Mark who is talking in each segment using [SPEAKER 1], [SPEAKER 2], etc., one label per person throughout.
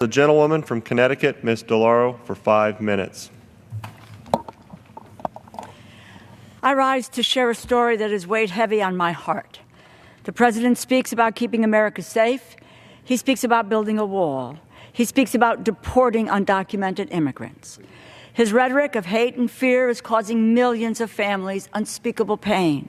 [SPEAKER 1] The gentlewoman from Connecticut, Ms. DeLauro, for 5 minutes.
[SPEAKER 2] I rise to share a story that has weighed heavy on my heart. The President speaks about keeping America safe. He speaks about building a wall. He speaks about deporting undocumented immigrants. His rhetoric of hate and fear is causing millions of families unspeakable pain.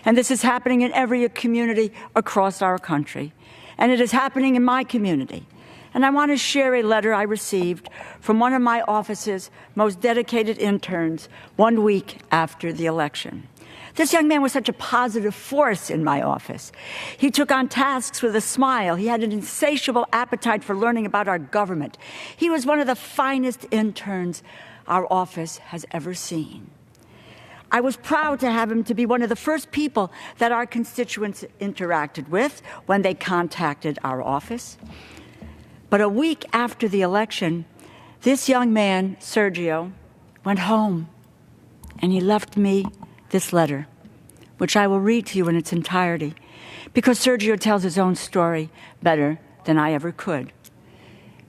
[SPEAKER 2] And this is happening in every community across our country. And it is happening in my community. And I want to share a letter I received from one of my office's most dedicated interns 1 week after the election. This young man was such a positive force in my office. He took on tasks with a smile. He had an insatiable appetite for learning about our government. He was one of the finest interns our office has ever seen. I was proud to have him to be one of the first people that our constituents interacted with when they contacted our office. But a week after the election, this young man, Sergio, went home, and he left me this letter, which I will read to you in its entirety, because Sergio tells his own story better than I ever could.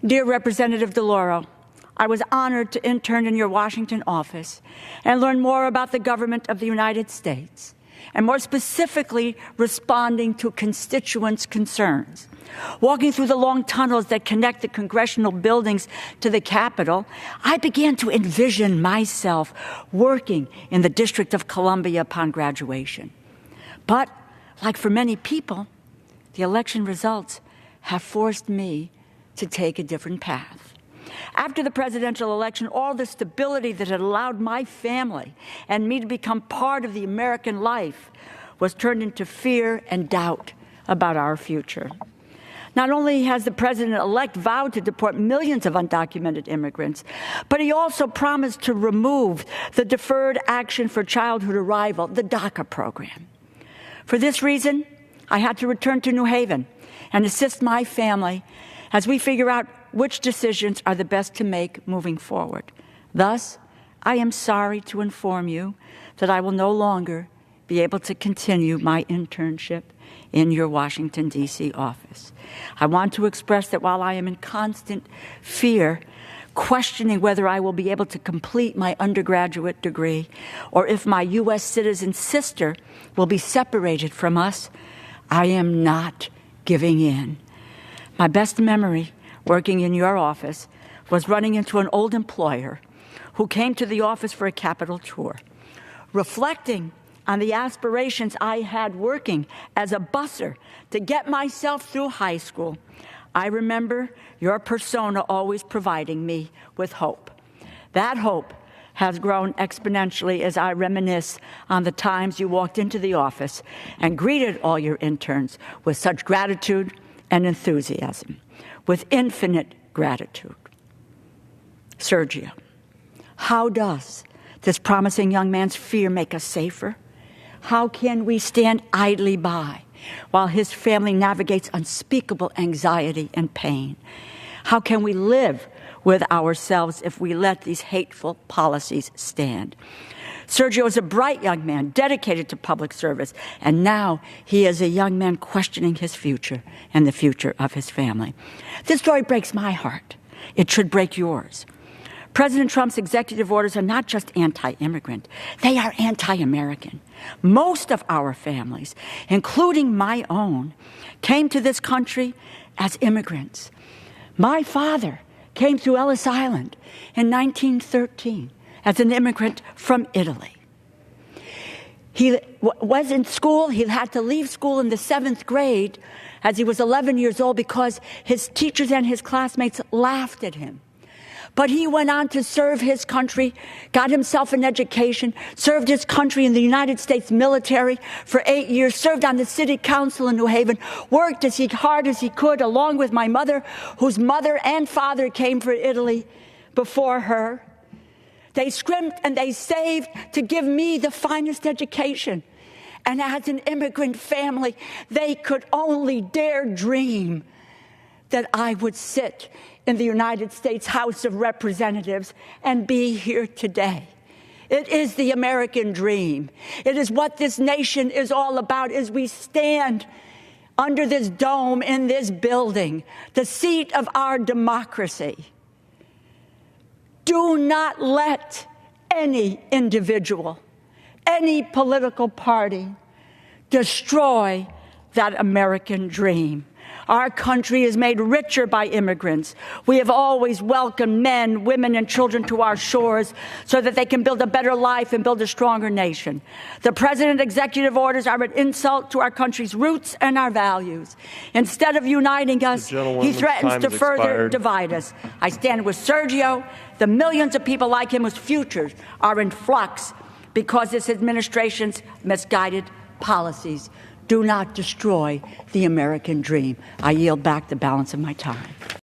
[SPEAKER 2] Dear Representative DeLauro, I was honored to intern in your Washington office and learn more about the government of the United States, and more specifically, responding to constituents' concerns. Walking through the long tunnels that connect the congressional buildings to the Capitol, I began to envision myself working in the District of Columbia upon graduation. But, like for many people, the election results have forced me to take a different path. After the presidential election, all the stability that had allowed my family and me to become part of the American life was turned into fear and doubt about our future. Not only has the president-elect vowed to deport millions of undocumented immigrants, but he also promised to remove the Deferred Action for Childhood Arrival, the DACA program. For this reason, I had to return to New Haven and assist my family as we figure out which decisions are the best to make moving forward. Thus, I am sorry to inform you that I will no longer be able to continue my internship in your Washington, D.C. office. I want to express that while I am in constant fear, questioning whether I will be able to complete my undergraduate degree or if my U.S. citizen sister will be separated from us, I am not giving in. My best memory working in your office was running into an old employer who came to the office for a Capitol tour. Reflecting on the aspirations I had working as a busser to get myself through high school, I remember your persona always providing me with hope. That hope has grown exponentially as I reminisce on the times you walked into the office and greeted all your interns with such gratitude and enthusiasm, with infinite gratitude. Sergio, how does this promising young man's fear make us safer? How can we stand idly by while his family navigates unspeakable anxiety and pain? How can we live with ourselves if we let these hateful policies stand? Sergio is a bright young man, dedicated to public service, and now he is a young man questioning his future and the future of his family. This story breaks my heart. It should break yours. President Trump's executive orders are not just anti-immigrant, they are anti-American. Most of our families, including my own, came to this country as immigrants. My father came to Ellis Island in 1913 as an immigrant from Italy. He was in school. He had to leave school in the 7th grade as he was 11 years old because his teachers and his classmates laughed at him. But he went on to serve his country, got himself an education, served his country in the United States military for 8 years, served on the city council in New Haven, worked as hard as he could, along with my mother, whose mother and father came from Italy before her. They scrimped and they saved to give me the finest education. And as an immigrant family, they could only dare dream that I would sit in the United States House of Representatives and be here today. It is the American dream. It is what this nation is all about as we stand under this dome in this building, the seat of our democracy. Do not let any individual, any political party destroy that American dream. Our country is made richer by immigrants. We have always welcomed men, women, and children to our shores so that they can build a better life and build a stronger nation. The President's executive orders are an insult to our country's roots and our values. Instead of uniting us, he threatens to further divide us. I stand with Sergio. The millions of people like him whose futures are in flux because this administration's misguided policies. Do not destroy the American dream. I yield back the balance of my time.